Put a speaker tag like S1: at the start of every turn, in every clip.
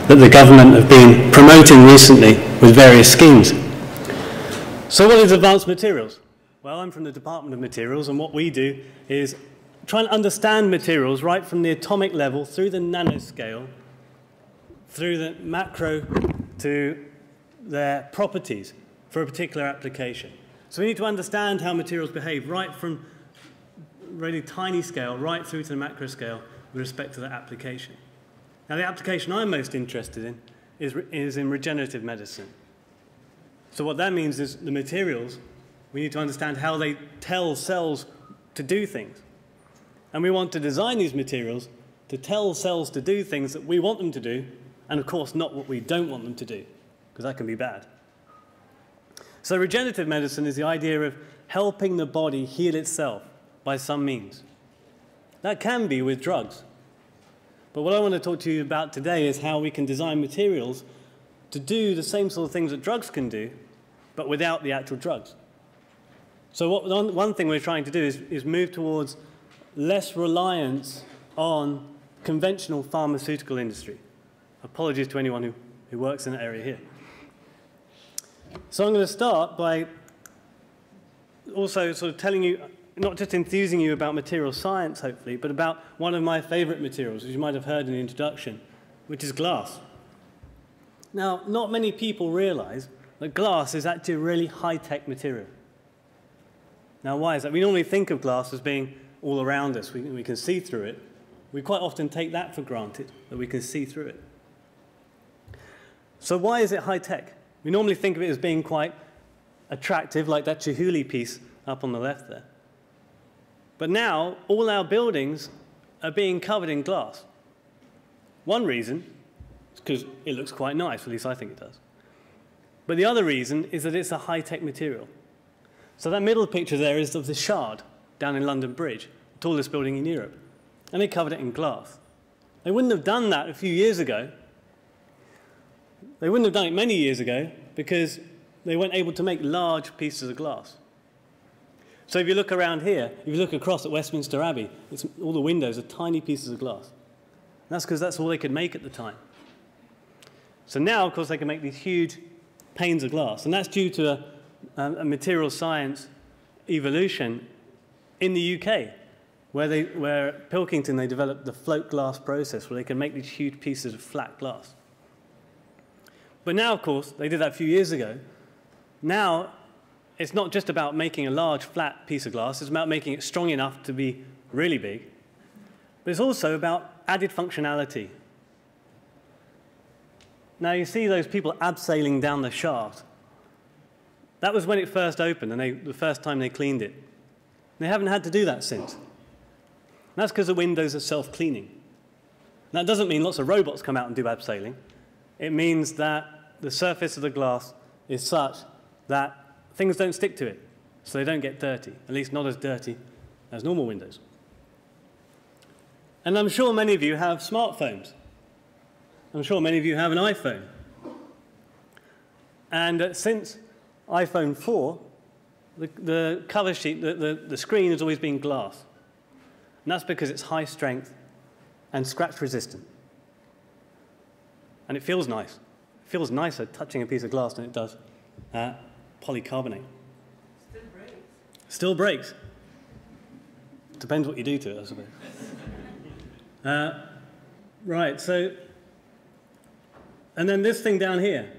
S1: That the government have been promoting recently with various schemes. So what is advanced materials? Well, I'm from the Department of Materials, and what we do is try and understand materials right from the atomic level through the nanoscale, through the macro to their properties for a particular application. So we need to understand how materials behave right from really tiny scale right through to the macro scale with respect to the application. Now, the application I'm most interested in is in regenerative medicine. So what that means is the materials, we need to understand how they tell cells to do things. And we want to design these materials to tell cells to do things that we want them to do, and of course not what we don't want them to do, because that can be bad. So regenerative medicine is the idea of helping the body heal itself by some means. That can be with drugs. But what I want to talk to you about today is how we can design materials to do the same sort of things that drugs can do, but without the actual drugs. So one thing we're trying to do is move towards less reliance on conventional pharmaceutical industry. Apologies to anyone who works in that area here. So I'm going to start by also sort of telling you, not just enthusing you about material science, hopefully, but about one of my favorite materials, which you might have heard in the introduction, which is glass. Now, not many people realize that glass is actually a really high-tech material. Now, why is that? We normally think of glass as being all around us. We can see through it. We quite often take that for granted, that we can see through it. So why is it high-tech? We normally think of it as being quite attractive, like that Chihuly piece up on the left there. But now, all our buildings are being covered in glass. One reason is because it looks quite nice, at least I think it does. But the other reason is that it's a high-tech material. So that middle picture there is of the Shard down in London Bridge, the tallest building in Europe. And they covered it in glass. They wouldn't have done that a few years ago. They wouldn't have done it many years ago because they weren't able to make large pieces of glass. So if you look around here, if you look across at Westminster Abbey, all the windows are tiny pieces of glass. And that's because that's all they could make at the time. So now, of course, they can make these huge panes of glass. And that's due to a material science evolution in the UK, where at Pilkington they developed the float glass process, where they can make these huge pieces of flat glass. But now, of course, they did that a few years ago. Now, it's not just about making a large, flat piece of glass. It's about making it strong enough to be really big. But it's also about added functionality. Now, you see those people abseiling down the shaft. That was when it first opened, and the first time they cleaned it. They haven't had to do that since. And that's because the windows are self-cleaning. That doesn't mean lots of robots come out and do abseiling. It means that the surface of the glass is such that things don't stick to it, so they don't get dirty, at least not as dirty as normal windows. And I'm sure many of you have smartphones. I'm sure many of you have an iPhone. And since iPhone 4, the cover sheet, the screen has always been glass. And that's because it's high strength and scratch resistant. And it feels nice. It feels nicer touching a piece of glass than it does polycarbonate.
S2: Still breaks.
S1: Still breaks. Depends what you do to it, I suppose. Right, so, and then this thing down here.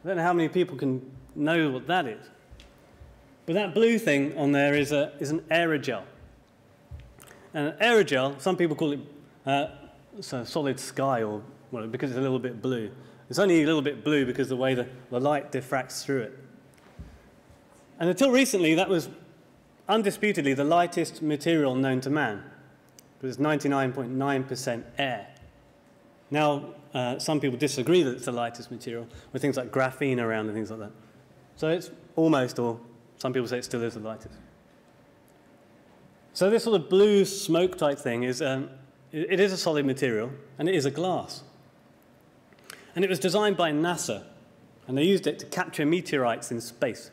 S1: I don't know how many people can know what that is. But that blue thing on there is an aerogel. And an aerogel, some people call it solid sky, or well, because it's a little bit blue. It's only a little bit blue because of the way the light diffracts through it. And until recently, that was undisputedly the lightest material known to man. It was 99.9% air. Now, some people disagree that it's the lightest material, with things like graphene around and things like that. So it's almost, or some people say it still is the lightest. So this sort of blue smoke type thing is it is a solid material, and it is a glass. And it was designed by NASA, and they used it to capture meteorites in space.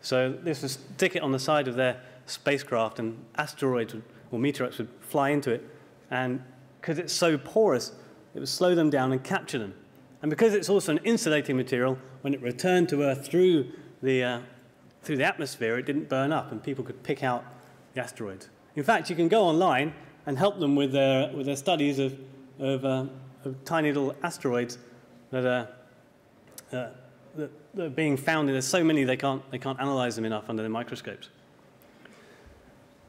S1: So this would stick it on the side of their spacecraft, and asteroids or meteorites would fly into it, and because it's so porous, it would slow them down and capture them. And because it's also an insulating material, when it returned to Earth through the atmosphere, it didn't burn up, and people could pick out the asteroids. In fact, you can go online and help them with their studies of tiny little asteroids that are being found. There's so many they can't analyze them enough under the microscopes.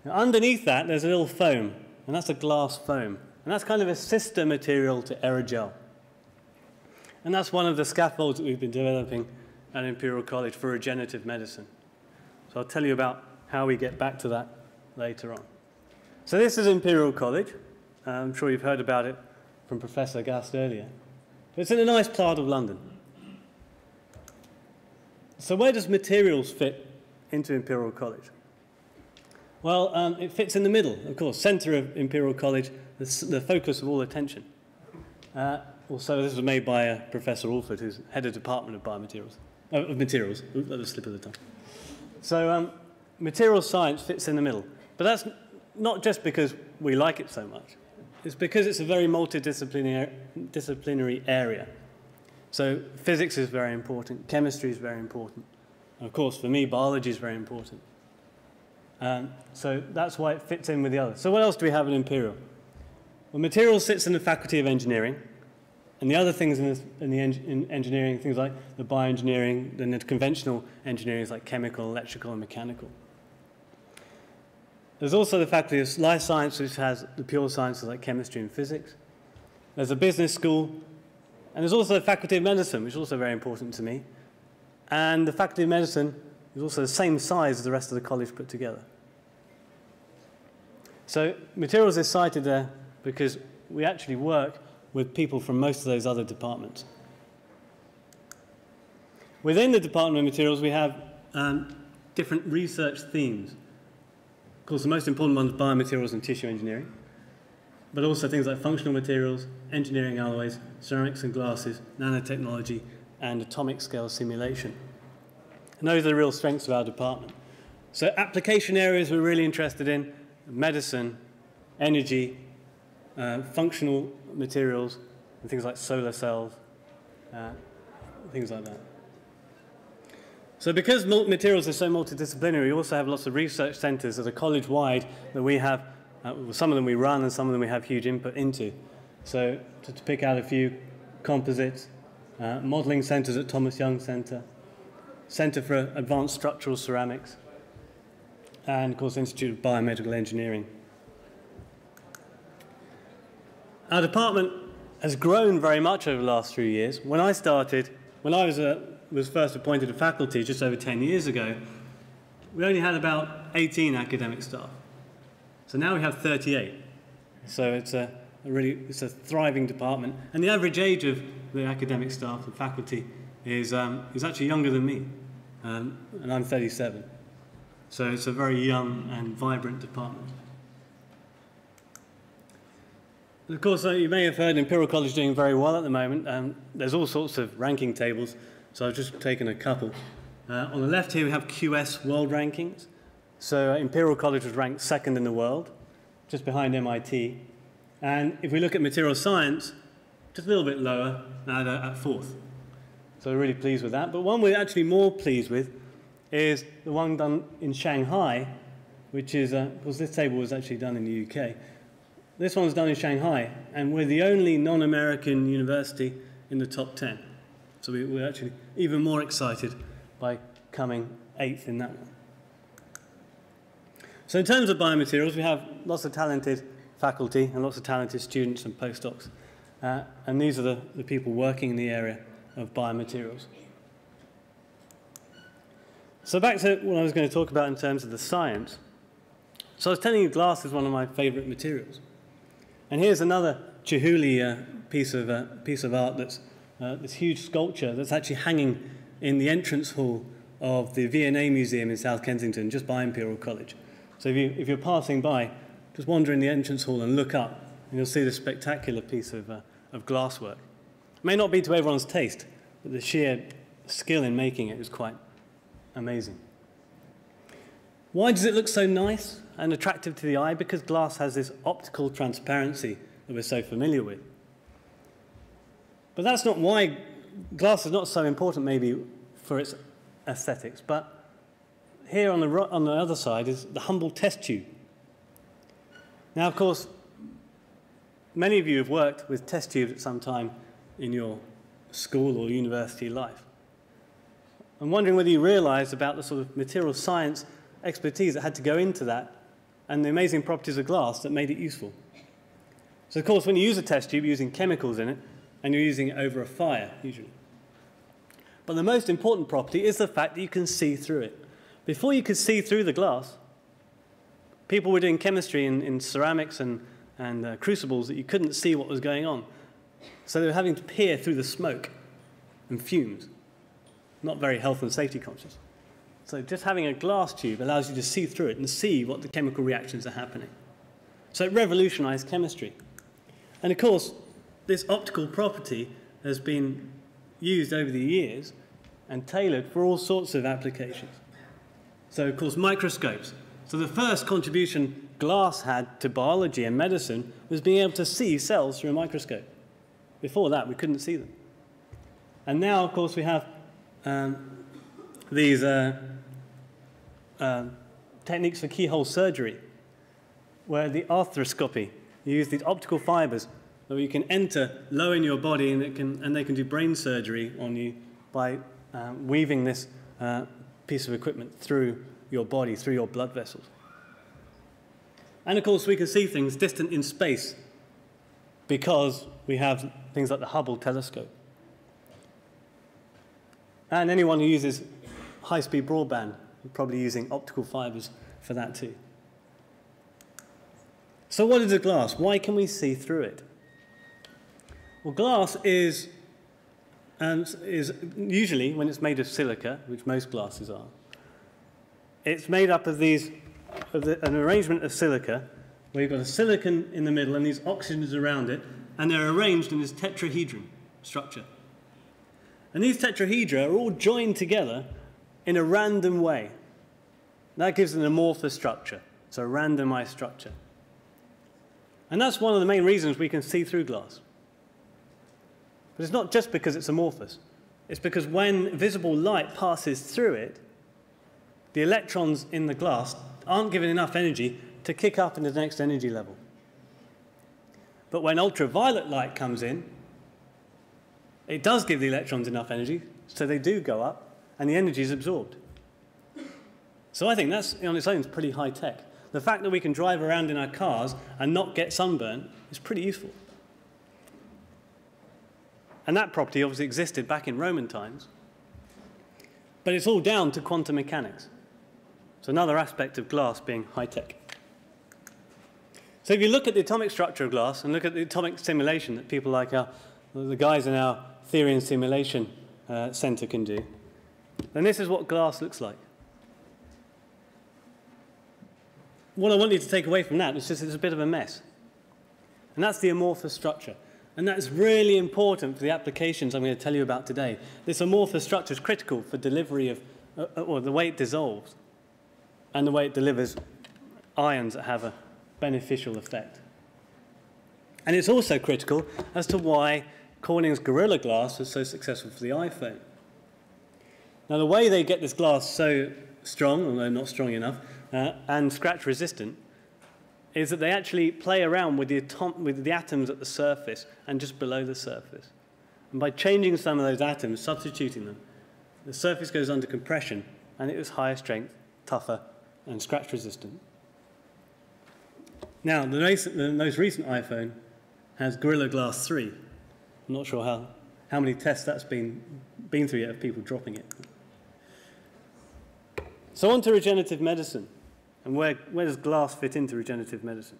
S1: Now, underneath that, there's a little foam, and that's a glass foam. And that's kind of a sister material to aerogel. And that's one of the scaffolds that we've been developing at Imperial College for regenerative medicine. So I'll tell you about how we get back to that later on. So this is Imperial College. I'm sure you've heard about it from Professor Gast earlier. It's in a nice part of London. So where does materials fit into Imperial College? Well, it fits in the middle, of course, centre of Imperial College, the focus of all attention. Also, this was made by Professor Alford, who's head of Department of Biomaterials, of Materials. Oops, that was a slip of the tongue. So materials science fits in the middle. But that's not just because we like it so much. It's because it's a very multidisciplinary area. So physics is very important, chemistry is very important. And of course, for me, biology is very important. So that's why it fits in with the others. So what else do we have at Imperial? Well, materials sits in the Faculty of Engineering, and the other things in engineering, things like the bioengineering, then the conventional engineering like chemical, electrical, and mechanical. There's also the Faculty of Life Science, which has the pure sciences like chemistry and physics. There's a business school, and there's also the Faculty of Medicine, which is also very important to me. And the Faculty of Medicine is also the same size as the rest of the college put together. So materials is cited there because we actually work with people from most of those other departments. Within the Department of Materials, we have different research themes. Of course, the most important one is biomaterials and tissue engineering, but also things like functional materials, engineering alloys, ceramics and glasses, nanotechnology, and atomic scale simulation. And those are the real strengths of our department. So application areas we're really interested in: medicine, energy, functional materials, and things like solar cells, things like that. So because materials are so multidisciplinary, we also have lots of research centres that are college-wide that we have. Some of them we run and some of them we have huge input into. So to pick out a few: composites, modelling centres at Thomas Young Centre, Centre for Advanced Structural Ceramics, and of course Institute of Biomedical Engineering. Our department has grown very much over the last 3 years. When I started, when I was first appointed to faculty just over 10 years ago, we only had about 18 academic staff. So now we have 38. So it's a thriving department, and the average age of the academic staff, the faculty, is actually younger than me, and I'm 37. So it's a very young and vibrant department. Of course, you may have heard Imperial College doing very well at the moment. There's all sorts of ranking tables, so I've just taken a couple. On the left here, we have QS World Rankings. So Imperial College was ranked second in the world, just behind MIT. And if we look at material science, just a little bit lower, at fourth. So we're really pleased with that. But one we're actually more pleased with is the one done in Shanghai, which is, because this table was actually done in the UK. This one's done in Shanghai, and we're the only non-American university in the top 10. So we're actually even more excited by coming 8th in that one. So in terms of biomaterials, we have lots of talented faculty and lots of talented students and postdocs. And these are the people working in the area of biomaterials. So back to what I was going to talk about in terms of the science. So I was telling you glass is one of my favourite materials. And here's another Chihuly piece of art that's this huge sculpture that's actually hanging in the entrance hall of the V&A Museum in South Kensington, just by Imperial College. So if you're passing by, just wander in the entrance hall and look up, and you'll see this spectacular piece of glasswork. It may not be to everyone's taste, but the sheer skill in making it is quite amazing. Why does it look so nice and attractive to the eye? Because glass has this optical transparency that we're so familiar with. But that's not why glass is not so important maybe for its aesthetics, but here on the other side is the humble test tube. Now, of course, many of you have worked with test tubes at some time in your school or university life. I'm wondering whether you realize about the sort of material science expertise that had to go into that and the amazing properties of glass that made it useful. So, of course, when you use a test tube, you're using chemicals in it, and you're using it over a fire, usually. But the most important property is the fact that you can see through it. Before you could see through the glass, people were doing chemistry in ceramics and crucibles that you couldn't see what was going on. So they were having to peer through the smoke and fumes. Not very health and safety conscious. So just having a glass tube allows you to see through it and see what the chemical reactions are happening. So it revolutionized chemistry. And of course, this optical property has been used over the years and tailored for all sorts of applications. So, of course, microscopes. So the first contribution glass had to biology and medicine was being able to see cells through a microscope. Before that, we couldn't see them. And now, of course, we have these techniques for keyhole surgery, where the arthroscopy, you use these optical fibers that you can enter low in your body, and they can do brain surgery on you by weaving this piece of equipment through your body, through your blood vessels. And of course, we can see things distant in space because we have things like the Hubble telescope. And anyone who uses high-speed broadband is probably using optical fibers for that too. So what is a glass? Why can we see through it? Well, glass is usually, when it's made of silica, which most glasses are, it's made up of an arrangement of silica, where you've got a silicon in the middle and these oxygens around it, and they're arranged in this tetrahedron structure. And these tetrahedra are all joined together in a random way. That gives an amorphous structure, so a randomized structure. And that's one of the main reasons we can see through glass. But it's not just because it's amorphous. It's because when visible light passes through it, the electrons in the glass aren't given enough energy to kick up into the next energy level. But when ultraviolet light comes in, it does give the electrons enough energy, so they do go up, and the energy is absorbed. So I think that's, on its own, pretty high tech. The fact that we can drive around in our cars and not get sunburn is pretty useful. And that property obviously existed back in Roman times. But it's all down to quantum mechanics. So another aspect of glass being high-tech. So if you look at the atomic structure of glass and look at the atomic simulation that people like the guys in our Theory and Simulation Center can do, then this is what glass looks like. What I want you to take away from that is just it's a bit of a mess. And that's the amorphous structure. And that's really important for the applications I'm going to tell you about today. This amorphous structure is critical for delivery of, or the way it dissolves, and the way it delivers ions that have a beneficial effect. And it's also critical as to why Corning's Gorilla Glass was so successful for the iPhone. Now, the way they get this glass so strong, although not strong enough, and scratch resistant, is that they actually play around with the atoms at the surface and just below the surface. And by changing some of those atoms, substituting them, the surface goes under compression, and it is higher strength, tougher, and scratch resistant. Now, the most recent iPhone has Gorilla Glass 3. I'm not sure how many tests that's been through yet of people dropping it. So on to regenerative medicine. And where does glass fit into regenerative medicine?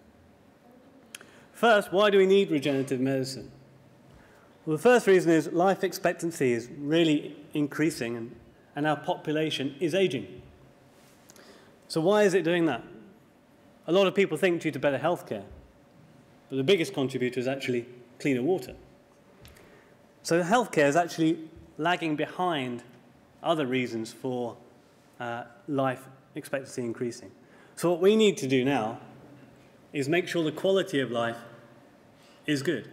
S1: First, why do we need regenerative medicine? Well, the first reason is life expectancy is really increasing, and our population is aging. So why is it doing that? A lot of people think due to better healthcare. but the biggest contributor is actually cleaner water. So healthcare is actually lagging behind other reasons for life expectancy increasing. So what we need to do now is make sure the quality of life is good.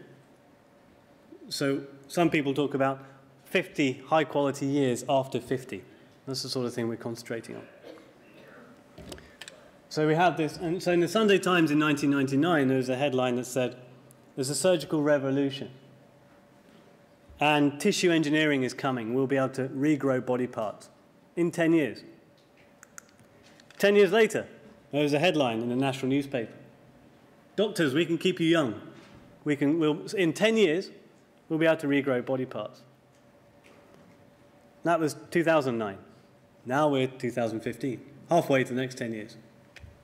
S1: So some people talk about 50 high-quality years after 50. That's the sort of thing we're concentrating on. So we have this, and so in the Sunday Times in 1999, there was a headline that said, there's a surgical revolution, and tissue engineering is coming. We'll be able to regrow body parts in 10 years. 10 years later, there was a headline in a national newspaper. Doctors, we can keep you young. In 10 years, we'll be able to regrow body parts. That was 2009. Now we're 2015, halfway to the next 10 years.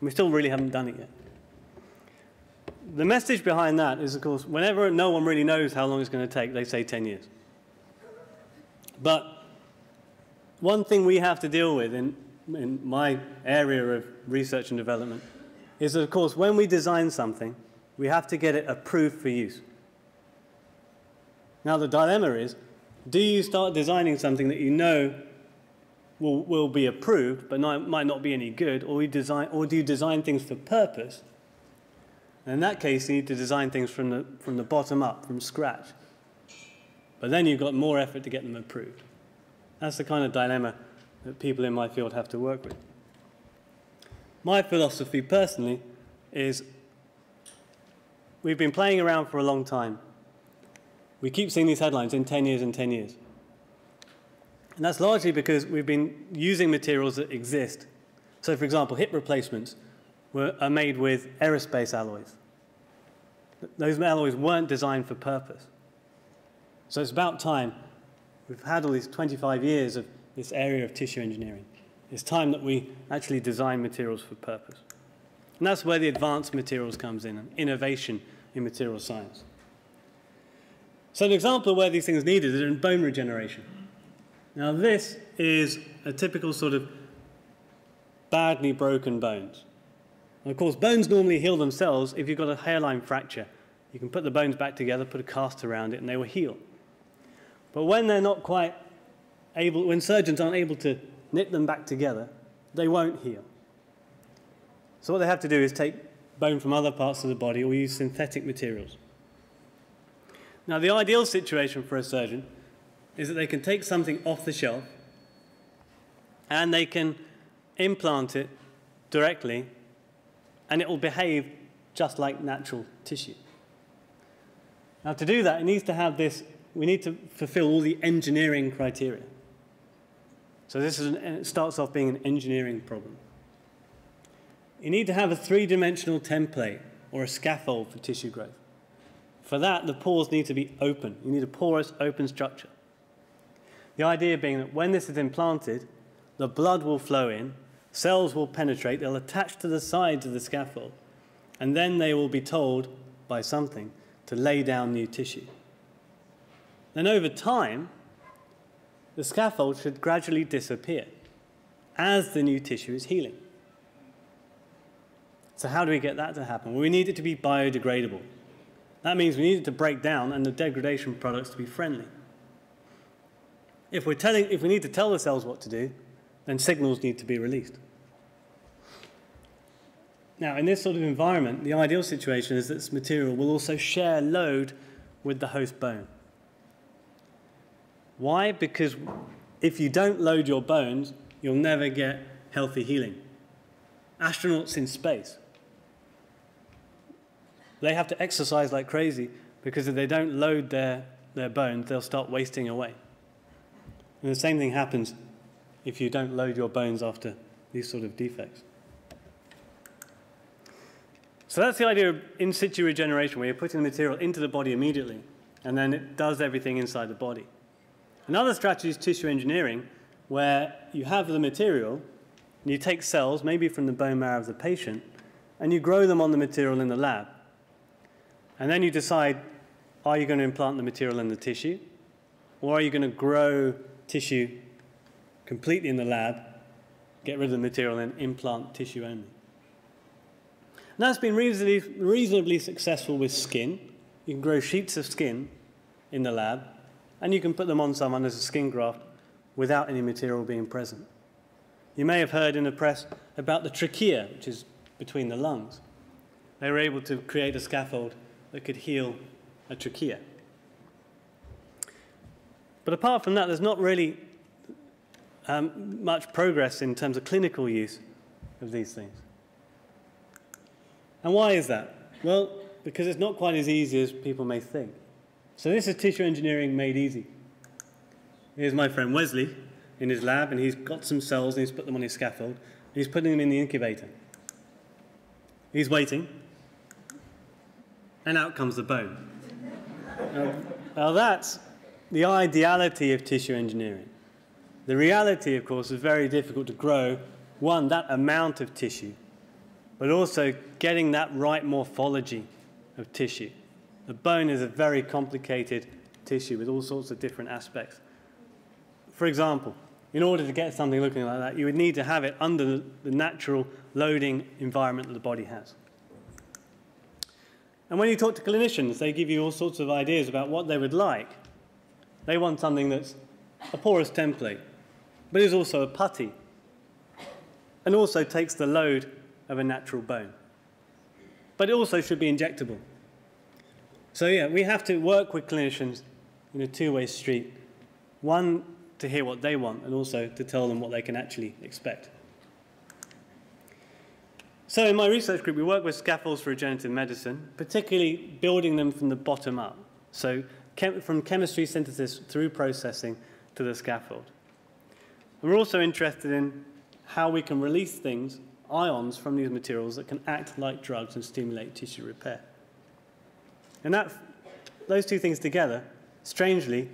S1: We still really haven't done it yet. The message behind that is, of course, whenever no one really knows how long it's going to take, they say 10 years. But one thing we have to deal with in my area of research and development is that, of course, when we design something, we have to get it approved for use. Now, the dilemma is, do you start designing something that you know will be approved, but might not be any good, or do you design things for purpose? And in that case, you need to design things from the bottom up, from scratch. But then you've got more effort to get them approved. That's the kind of dilemma that people in my field have to work with. My philosophy, personally, is we've been playing around for a long time. We keep seeing these headlines, in 10 years, in 10 years. And that's largely because we've been using materials that exist. So, for example, hip replacements are made with aerospace alloys. Those alloys weren't designed for purpose. So it's about time. We've had all these 25 years of this area of tissue engineering. It's time that we actually design materials for purpose. And that's where the advanced materials comes in, and innovation in material science. So an example of where these things are needed is in bone regeneration. Now this is a typical sort of badly broken bones. And of course, bones normally heal themselves if you've got a hairline fracture. You can put the bones back together, put a cast around it, and they will heal. But when they're not quite able, when surgeons aren't able to knit them back together, they won't heal. So what they have to do is take bone from other parts of the body or use synthetic materials. Now, the ideal situation for a surgeon is that they can take something off the shelf and they can implant it directly, and it will behave just like natural tissue. Now, to do that, it needs to have this, we need to fulfill all the engineering criteria. So it starts off being an engineering problem. You need to have a three-dimensional template or a scaffold for tissue growth. For that, the pores need to be open. You need a porous, open structure. The idea being that when this is implanted, the blood will flow in, cells will penetrate, they'll attach to the sides of the scaffold, and then they will be told by something to lay down new tissue. Then over time, the scaffold should gradually disappear as the new tissue is healing. So how do we get that to happen? Well, we need it to be biodegradable. That means we need it to break down and the degradation products to be friendly. If we need to tell the cells what to do, then signals need to be released. Now, in this sort of environment, the ideal situation is that this material will also share load with the host bone. Why? Because if you don't load your bones, you'll never get healthy healing. Astronauts in space, they have to exercise like crazy because if they don't load their bones, they'll start wasting away. And the same thing happens if you don't load your bones after these sort of defects. So that's the idea of in situ regeneration, where you're putting the material into the body immediately, and then it does everything inside the body. Another strategy is tissue engineering, where you have the material, and you take cells, maybe from the bone marrow of the patient, and you grow them on the material in the lab. And then you decide, are you going to implant the material in the tissue, or are you going to grow tissue completely in the lab, get rid of the material, and implant tissue only? And that's been reasonably successful with skin. You can grow sheets of skin in the lab, and you can put them on someone as a skin graft without any material being present. You may have heard in the press about the trachea, which is between the lungs. They were able to create a scaffold that could heal a trachea. But apart from that, there's not really much progress in terms of clinical use of these things. And why is that? Well, because it's not quite as easy as people may think. So this is tissue engineering made easy. Here's my friend Wesley in his lab, and he's got some cells, and he's put them on his scaffold, and he's putting them in the incubator. He's waiting, and out comes the bone. Now that's the ideality of tissue engineering. The reality, of course, is very difficult to grow, one, that amount of tissue, but also getting that right morphology of tissue. The bone is a very complicated tissue with all sorts of different aspects. For example, in order to get something looking like that, you would need to have it under the natural loading environment that the body has. And when you talk to clinicians, they give you all sorts of ideas about what they would like. They want something that's a porous template, but is also a putty, and also takes the load of a natural bone. But it also should be injectable. So yeah, we have to work with clinicians in a two-way street. One, to hear what they want, and also to tell them what they can actually expect. So in my research group, we work with scaffolds for regenerative medicine, particularly building them from the bottom up. So from chemistry synthesis through processing to the scaffold. We're also interested in how we can release things, ions from these materials that can act like drugs and stimulate tissue repair. And those two things together, strangely,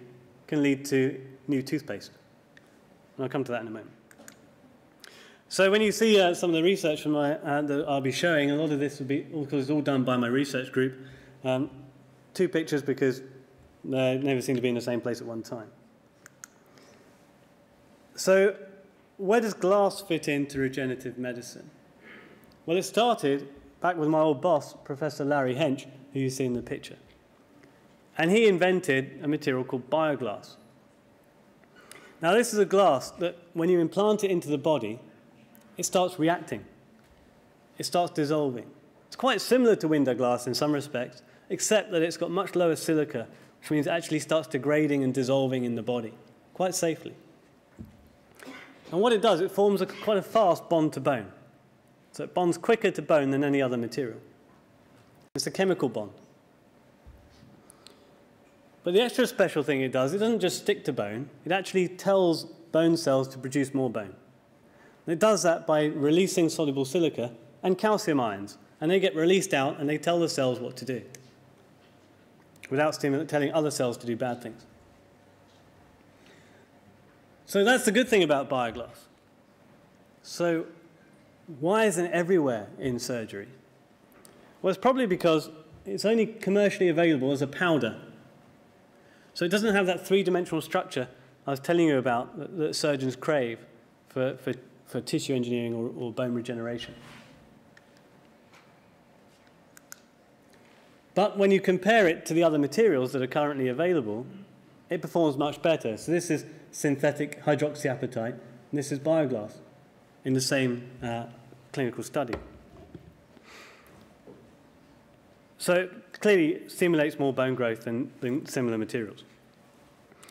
S1: can lead to new toothpaste. And I'll come to that in a moment. So when you see some of the research from that I'll be showing, a lot of this will be, because it's all done by my research group, two pictures because they never seem to be in the same place at one time. So where does glass fit into regenerative medicine? Well, it started back with my old boss, Professor Larry Hench, who you see in the picture. And he invented a material called bioglass. Now, this is a glass that, when you implant it into the body, it starts reacting. It starts dissolving. It's quite similar to window glass in some respects, except that it's got much lower silica, which means it actually starts degrading and dissolving in the body quite safely. And what it does, it forms quite a fast bond to bone. So it bonds quicker to bone than any other material. It's a chemical bond. But the extra special thing it does, it doesn't just stick to bone, it actually tells bone cells to produce more bone. And it does that by releasing soluble silica and calcium ions. And they get released out and they tell the cells what to do, without telling other cells to do bad things. So that's the good thing about bioglass. So why isn't it everywhere in surgery? Well, it's probably because it's only commercially available as a powder. So it doesn't have that three-dimensional structure I was telling you about that surgeons crave for tissue engineering or bone regeneration. But when you compare it to the other materials that are currently available, it performs much better. So this is synthetic hydroxyapatite, and this is bioglass in the same clinical study. So it clearly stimulates more bone growth than similar materials.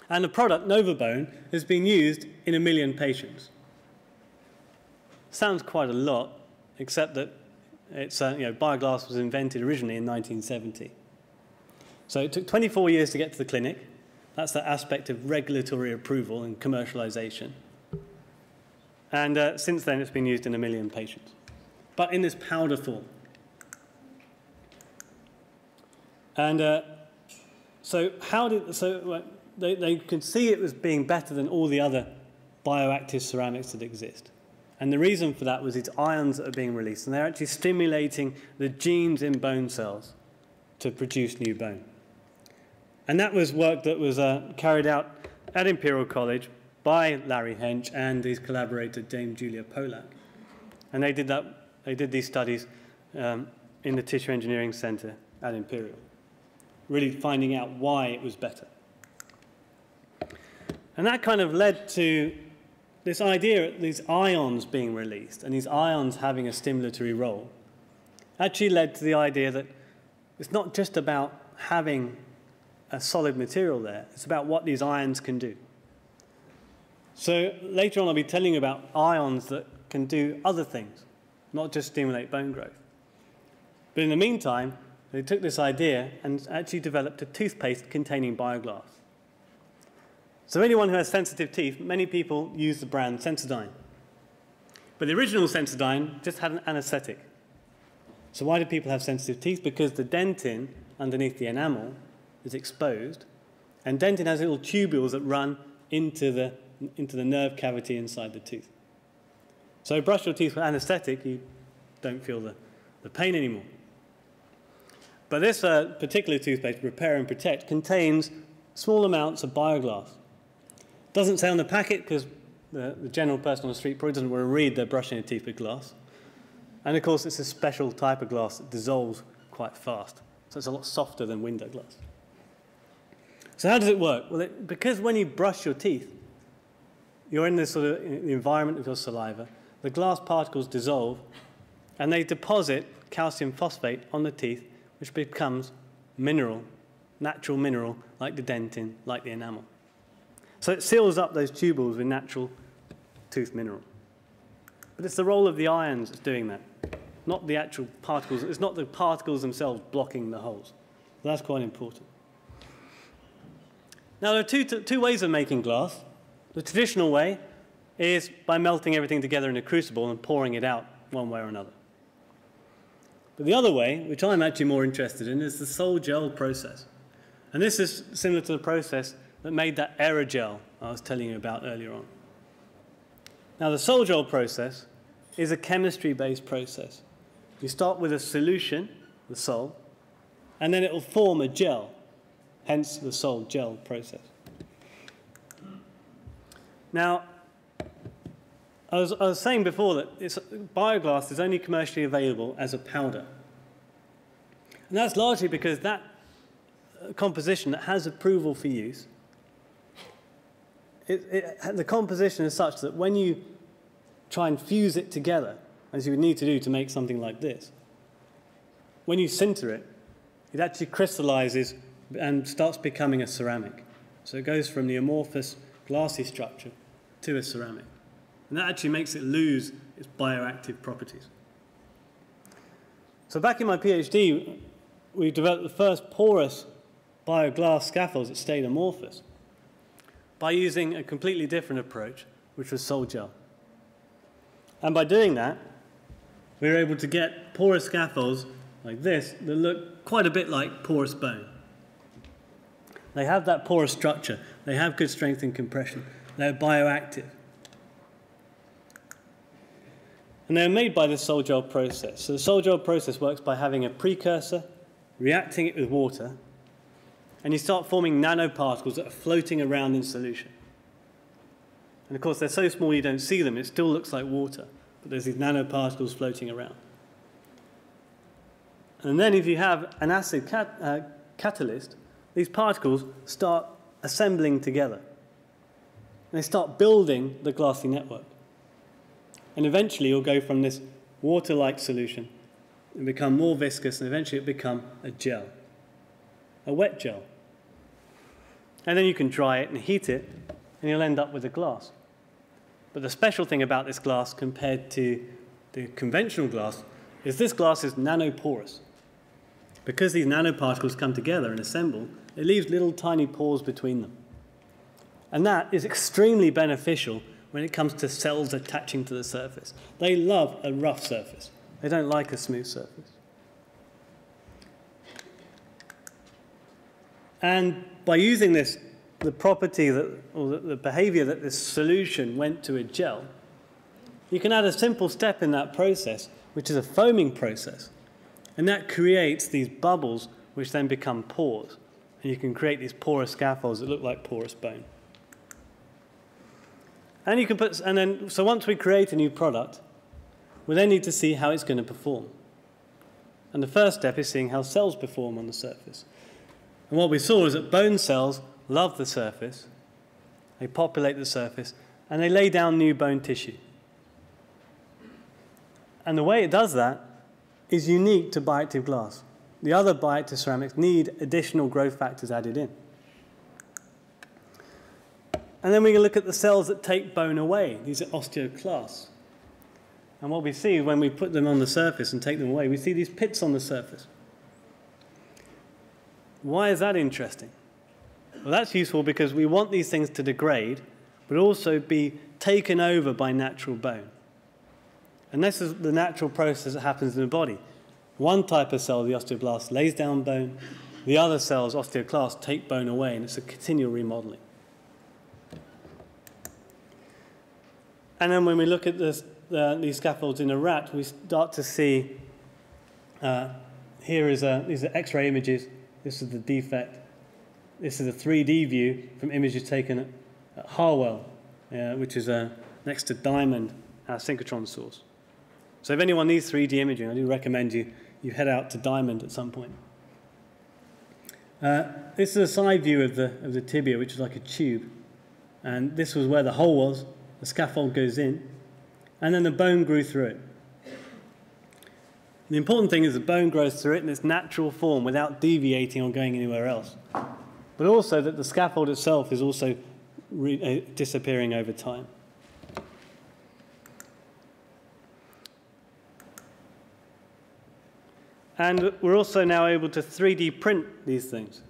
S1: And the product, NovaBone, has been used in 1 million patients. Sounds quite a lot, except that it's, bioglass was invented originally in 1970. So it took 24 years to get to the clinic. That's the aspect of regulatory approval and commercialization. And since then, it's been used in 1 million patients, but in this powder form. And they could see it was being better than all the other bioactive ceramics that exist. And the reason for that was its ions that are being released, and they're actually stimulating the genes in bone cells to produce new bone. And that was work that was carried out at Imperial College by Larry Hench and his collaborator, Dame Julia Polak. And they did these studies in the Tissue Engineering Centre at Imperial, really finding out why it was better. And that kind of led to this idea of these ions being released and these ions having a stimulatory role actually led to the idea that it's not just about having a solid material there, it's about what these ions can do. So later on I'll be telling you about ions that can do other things, not just stimulate bone growth. But in the meantime, they took this idea and actually developed a toothpaste containing bioglass. So anyone who has sensitive teeth, many people use the brand Sensodyne. But the original Sensodyne just had an anesthetic. So why do people have sensitive teeth? Because the dentin underneath the enamel is exposed, and dentin has little tubules that run into the nerve cavity inside the tooth. So brush your teeth with anesthetic, you don't feel the pain anymore. But this particular toothpaste, Repair and Protect, contains small amounts of bioglass. Doesn't say on the packet because the general person on the street probably doesn't want to read they're brushing their teeth with glass. And of course, it's a special type of glass that dissolves quite fast. So it's a lot softer than window glass. So how does it work? Well, because when you brush your teeth, you're in this sort of environment of your saliva, the glass particles dissolve, and they deposit calcium phosphate on the teeth, which becomes mineral, natural mineral, like the dentin, like the enamel. So it seals up those tubules with natural tooth mineral. But it's the role of the ions that's doing that, not the actual particles. It's not the particles themselves blocking the holes. So that's quite important. Now, there are two ways of making glass. The traditional way is by melting everything together in a crucible and pouring it out one way or another. But the other way, which I'm actually more interested in, is the sol-gel process. And this is similar to the process that made that aerogel I was telling you about earlier on. Now, the sol-gel process is a chemistry-based process. You start with a solution, the sol, and then it will form a gel, hence the sol-gel process. Now, I was saying before that bioglass is only commercially available as a powder. And that's largely because that composition that has approval for use, the composition is such that when you try and fuse it together, as you would need to do to make something like this, when you sinter it, it actually crystallizes and starts becoming a ceramic. So it goes from the amorphous, glassy structure to a ceramic. And that actually makes it lose its bioactive properties. So back in my PhD, we developed the first porous bioglass scaffolds that stayed amorphous by using a completely different approach, which was sol-gel. And by doing that, we were able to get porous scaffolds like this that look quite a bit like porous bone. They have that porous structure. They have good strength and compression. They're bioactive. And they're made by this sol-gel process. So the sol-gel process works by having a precursor, reacting it with water, and you start forming nanoparticles that are floating around in solution. And of course, they're so small you don't see them. It still looks like water, but there's these nanoparticles floating around. And then if you have an acid catalyst, these particles start assembling together. And they start building the glassy network. And eventually you'll go from this water-like solution and become more viscous, and eventually it'll become a gel, a wet gel. And then you can dry it and heat it, and you'll end up with a glass. But the special thing about this glass compared to the conventional glass is this glass is nanoporous. Because these nanoparticles come together and assemble, it leaves little tiny pores between them. And that is extremely beneficial when it comes to cells attaching to the surface. They love a rough surface. They don't like a smooth surface. And by using this, the property that, or the behavior that this solution went to a gel, you can add a simple step in that process, which is a foaming process. And that creates these bubbles, which then become pores. And you can create these porous scaffolds that look like porous bone. And you can put, and then, so once we create a new product, we then need to see how it's going to perform. And the first step is seeing how cells perform on the surface. And what we saw is that bone cells love the surface, they populate the surface, and they lay down new bone tissue. And the way it does that is unique to bioactive glass. The other bioactive ceramics need additional growth factors added in. And then we can look at the cells that take bone away. These are osteoclasts. And what we see when we put them on the surface and take them away, we see these pits on the surface. Why is that interesting? Well, that's useful because we want these things to degrade, but also be taken over by natural bone. And this is the natural process that happens in the body. One type of cell, the osteoblast, lays down bone. The other cells, osteoclasts, take bone away, and it's a continual remodeling. And then when we look at this, these scaffolds in a rat, we start to see, these are X-ray images. This is the defect. This is a 3D view from images taken at Harwell, which is next to Diamond, our synchrotron source. So if anyone needs 3D imaging, I do recommend you head out to Diamond at some point. This is a side view of the tibia, which is like a tube. And this was where the hole was. The scaffold goes in, and then the bone grew through it. The important thing is the bone grows through it in its natural form without deviating or going anywhere else. But also that the scaffold itself is also disappearing over time. And we're also now able to 3D print these things.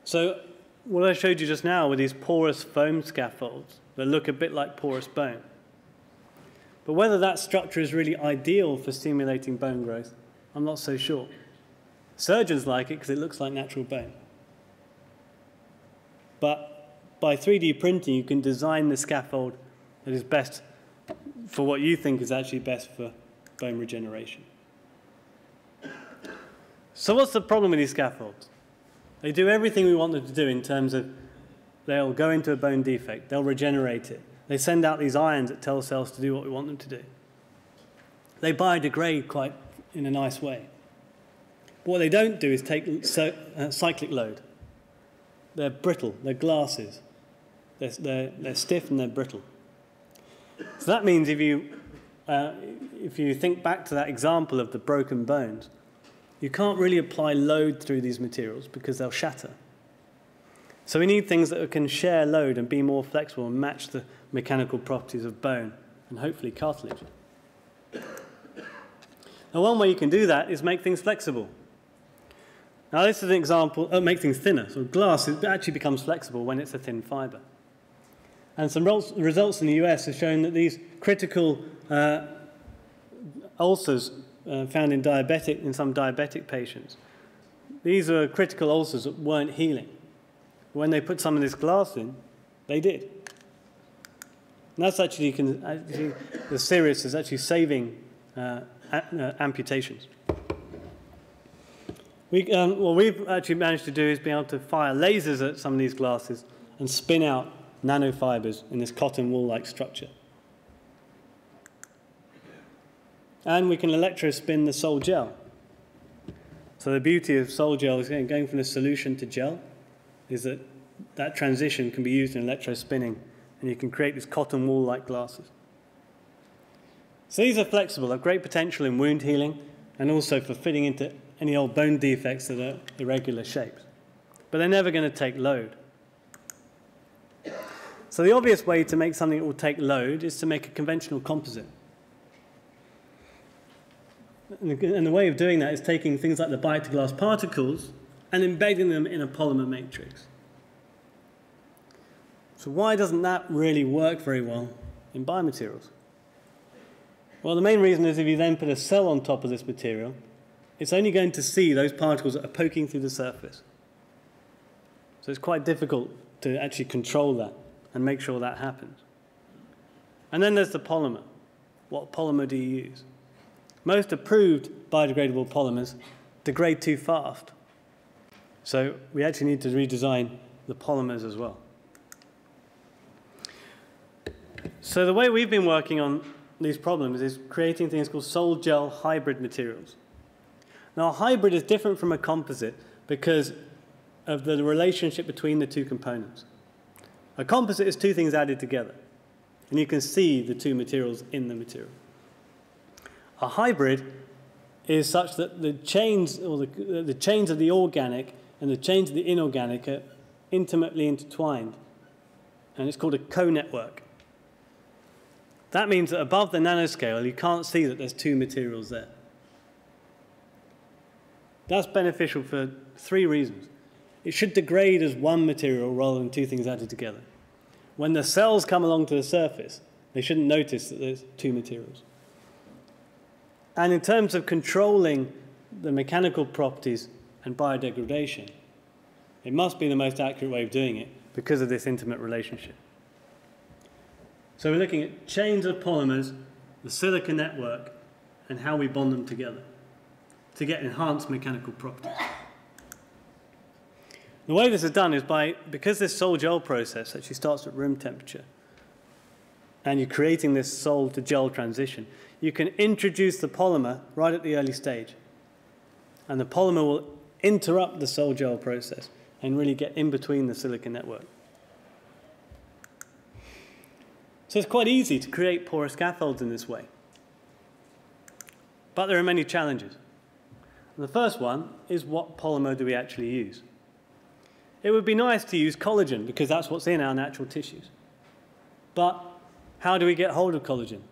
S1: So what I showed you just now were these porous foam scaffolds that look a bit like porous bone. But whether that structure is really ideal for stimulating bone growth, I'm not so sure. Surgeons like it because it looks like natural bone. But by 3D printing, you can design the scaffold that is best for what you think is actually best for bone regeneration. So what's the problem with these scaffolds? They do everything we want them to do in terms of they'll go into a bone defect, they'll regenerate it. They send out these ions that tell cells to do what we want them to do. They biodegrade quite in a nice way. But what they don't do is take cyclic load. They're brittle, they're glasses. They're stiff and they're brittle. So that means if you think back to that example of the broken bones, you can't really apply load through these materials because they'll shatter. So we need things that can share load and be more flexible and match the mechanical properties of bone and hopefully cartilage. Now one way you can do that is make things flexible. Now this is an example, make things thinner. So glass actually becomes flexible when it's a thin fibre. And some results in the US have shown that these critical ulcers found in some diabetic patients, these are critical ulcers that weren't healing. When they put some of this glass in, they did. And that's actually, the serious is actually saving amputations. What we've actually managed to do is be able to fire lasers at some of these glasses and spin out nanofibers in this cotton wool-like structure. And we can electrospin the sol gel. So the beauty of sol gel is going from the solution to gel is that that transition can be used in electrospinning, and you can create these cotton wool-like glasses. So these are flexible, have great potential in wound healing, and also for fitting into any old bone defects that are irregular shapes. But they're never going to take load. So the obvious way to make something that will take load is to make a conventional composite. And the way of doing that is taking things like the bioactive glass particles and embedding them in a polymer matrix. So why doesn't that really work very well in biomaterials? Well, the main reason is if you then put a cell on top of this material, it's only going to see those particles that are poking through the surface. So it's quite difficult to actually control that and make sure that happens. And then there's the polymer. What polymer do you use? Most approved biodegradable polymers degrade too fast. So we actually need to redesign the polymers as well. So the way we've been working on these problems is creating things called sol gel hybrid materials. Now, a hybrid is different from a composite because of the relationship between the two components. A composite is two things added together, and you can see the two materials in the material. A hybrid is such that the chains, or the chains of the organic and the chains of the inorganic are intimately intertwined, and it's called a co-network. That means that above the nanoscale, you can't see that there's two materials there. That's beneficial for three reasons. It should degrade as one material rather than two things added together. When the cells come along to the surface, they shouldn't notice that there's two materials. And in terms of controlling the mechanical properties and biodegradation, it must be the most accurate way of doing it because of this intimate relationship. So we're looking at chains of polymers, the silica network, and how we bond them together to get enhanced mechanical properties. The way this is done is because this sol-gel process actually starts at room temperature, and you're creating this sol to gel transition, you can introduce the polymer right at the early stage, and the polymer will interrupt the sol-gel process and really get in between the silica network. So it's quite easy to create porous scaffolds in this way. But there are many challenges. And the first one is, what polymer do we actually use? It would be nice to use collagen because that's what's in our natural tissues. But how do we get hold of collagen?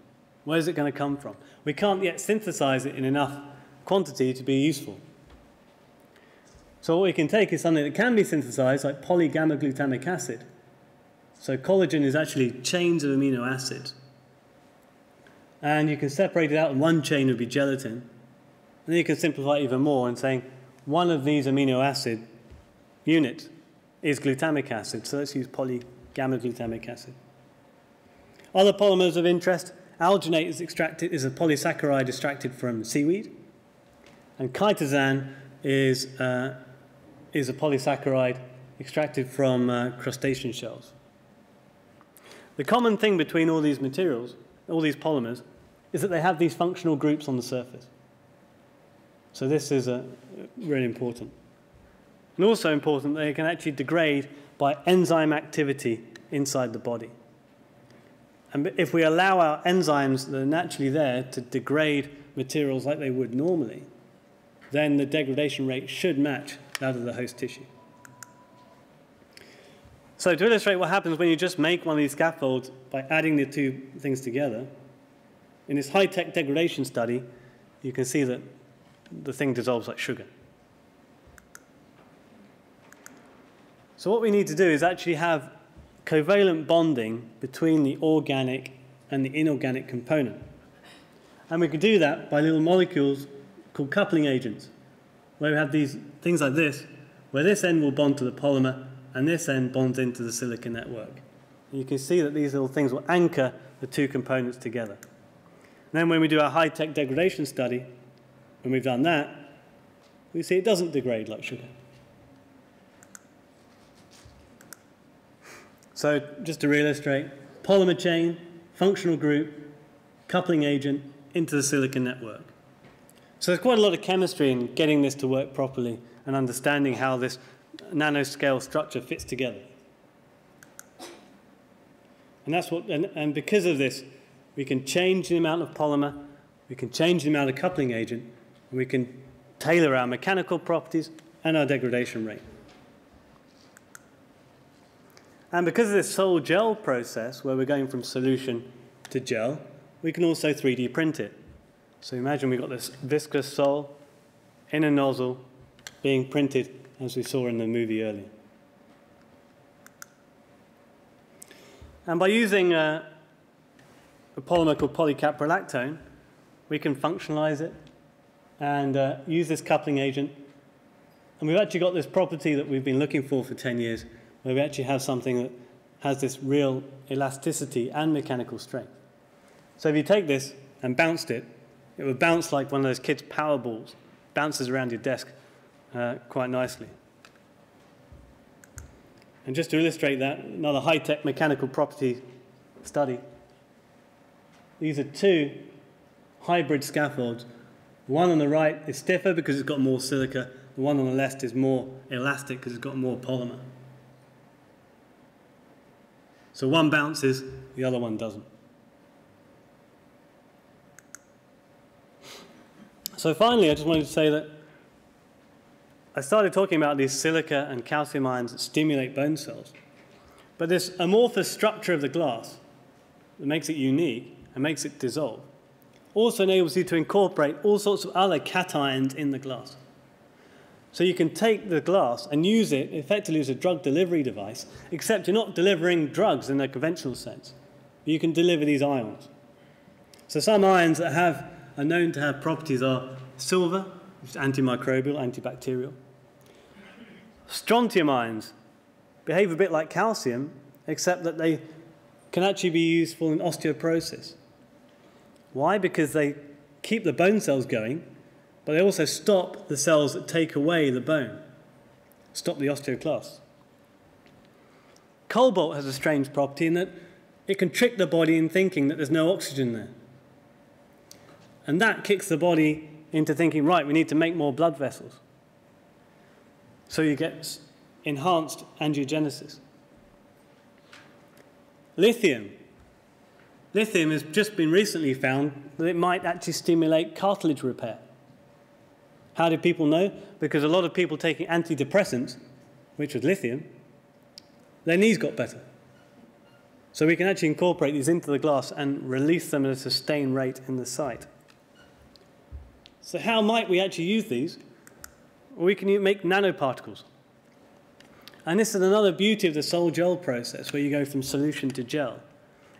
S1: Where's it going to come from? We can't yet synthesize it in enough quantity to be useful. So what we can take is something that can be synthesized, like polygamma-glutamic acid. So collagen is actually chains of amino acids. And you can separate it out, and one chain would be gelatin. And then you can simplify it even more and saying one of these amino acid units is glutamic acid. So let's use polygamma-glutamic acid. Other polymers of interest, alginate is a polysaccharide extracted from seaweed. And chitosan is a polysaccharide extracted from crustacean shells. The common thing between all these materials, all these polymers, is that they have these functional groups on the surface. So this is really important. And also important, they can actually degrade by enzyme activity inside the body. And if we allow our enzymes that are naturally there to degrade materials like they would normally, then the degradation rate should match that of the host tissue. So to illustrate what happens when you just make one of these scaffolds by adding the two things together, in this high-tech degradation study, you can see that the thing dissolves like sugar. So what we need to do is actually have covalent bonding between the organic and the inorganic component. And we can do that by little molecules called coupling agents, where we have these things like this, where this end will bond to the polymer, and this end bonds into the silica network. And you can see that these little things will anchor the two components together. And then when we do our high-tech degradation study, when we've done that, we see it doesn't degrade like sugar. So just to re-illustrate, polymer chain, functional group, coupling agent into the silica network. So there's quite a lot of chemistry in getting this to work properly and understanding how this nanoscale structure fits together. And because of this, we can change the amount of polymer, we can change the amount of coupling agent, and we can tailor our mechanical properties and our degradation rate. And because of this sol gel process, where we're going from solution to gel, we can also 3D print it. So imagine we've got this viscous sol in a nozzle being printed, as we saw in the movie earlier. And by using a polymer called polycaprolactone, we can functionalize it and use this coupling agent. And we've actually got this property that we've been looking for 10 years, where we actually have something that has this real elasticity and mechanical strength. So if you take this and bounced it, it would bounce like one of those kids' power balls, bounces around your desk quite nicely. And just to illustrate that, another high-tech mechanical property study. These are two hybrid scaffolds The one on the right is stiffer because it's got more silica. The one on the left is more elastic because it's got more polymer. So one bounces, the other one doesn't. So finally, I just wanted to say that I started talking about these silica and calcium ions that stimulate bone cells. But this amorphous structure of the glass that makes it unique and makes it dissolve also enables you to incorporate all sorts of other cations in the glass. So you can take the glass and use it effectively as a drug delivery device, except you're not delivering drugs in a conventional sense. You can deliver these ions. So some ions that are known to have properties are silver, which is antimicrobial, antibacterial. Strontium ions behave a bit like calcium, except that they can actually be useful in osteoporosis. Why? Because they keep the bone cells going, but they also stop the cells that take away the bone, stop the osteoclasts. Cobalt has a strange property in that it can trick the body in thinking that there's no oxygen there. And that kicks the body into thinking, right, we need to make more blood vessels. So you get enhanced angiogenesis. Lithium. Lithium has just been recently found that it might actually stimulate cartilage repair. How did people know? Because a lot of people taking antidepressants, which was lithium, their knees got better. So we can actually incorporate these into the glass and release them at a sustained rate in the site. So how might we actually use these? Well, we can make nanoparticles. And this is another beauty of the sol gel process, where you go from solution to gel.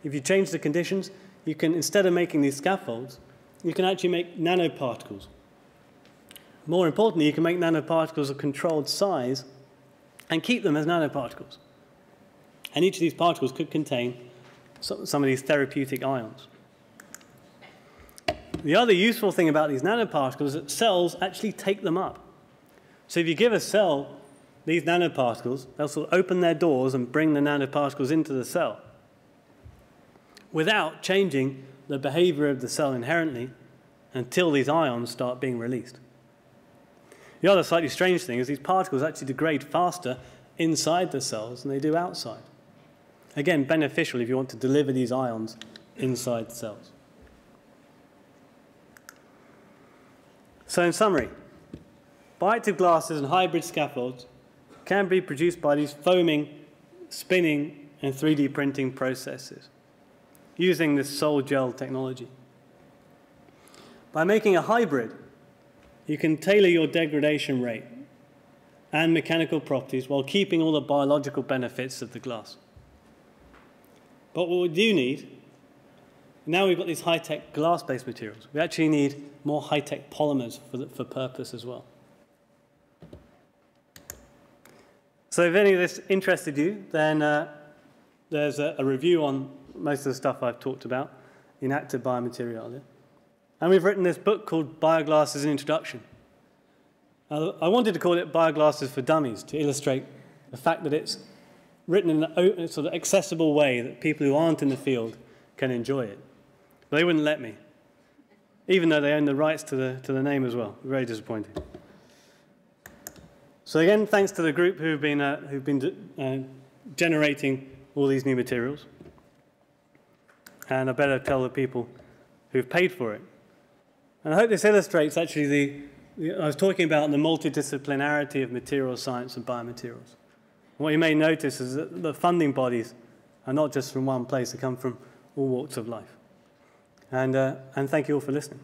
S1: If you change the conditions, you can, instead of making these scaffolds, you can actually make nanoparticles. More importantly, you can make nanoparticles of controlled size and keep them as nanoparticles. And each of these particles could contain some of these therapeutic ions. The other useful thing about these nanoparticles is that cells actually take them up. So if you give a cell these nanoparticles, they'll sort of open their doors and bring the nanoparticles into the cell without changing the behavior of the cell inherently until these ions start being released. The other slightly strange thing is these particles actually degrade faster inside the cells than they do outside. Again, beneficial if you want to deliver these ions inside the cells. So in summary, bioactive glasses and hybrid scaffolds can be produced by these foaming, spinning, and 3D printing processes using this sol gel technology. By making a hybrid, you can tailor your degradation rate and mechanical properties while keeping all the biological benefits of the glass. But what we do need, now we've got these high-tech glass-based materials, we actually need more high-tech polymers for purpose as well. So if any of this interested you, then there's a review on most of the stuff I've talked about in Active Biomaterial. And we've written this book called Bioglasses: An Introduction. I wanted to call it Bioglasses for Dummies to illustrate the fact that it's written in a sort of accessible way that people who aren't in the field can enjoy it. But they wouldn't let me, even though they own the rights to the name as well. Very disappointing. So again, thanks to the group who've been generating all these new materials. And I better tell the people who've paid for it. And I hope this illustrates actually I was talking about the multidisciplinarity of material science and biomaterials. What you may notice is that the funding bodies are not just from one place, they come from all walks of life. And thank you all for listening.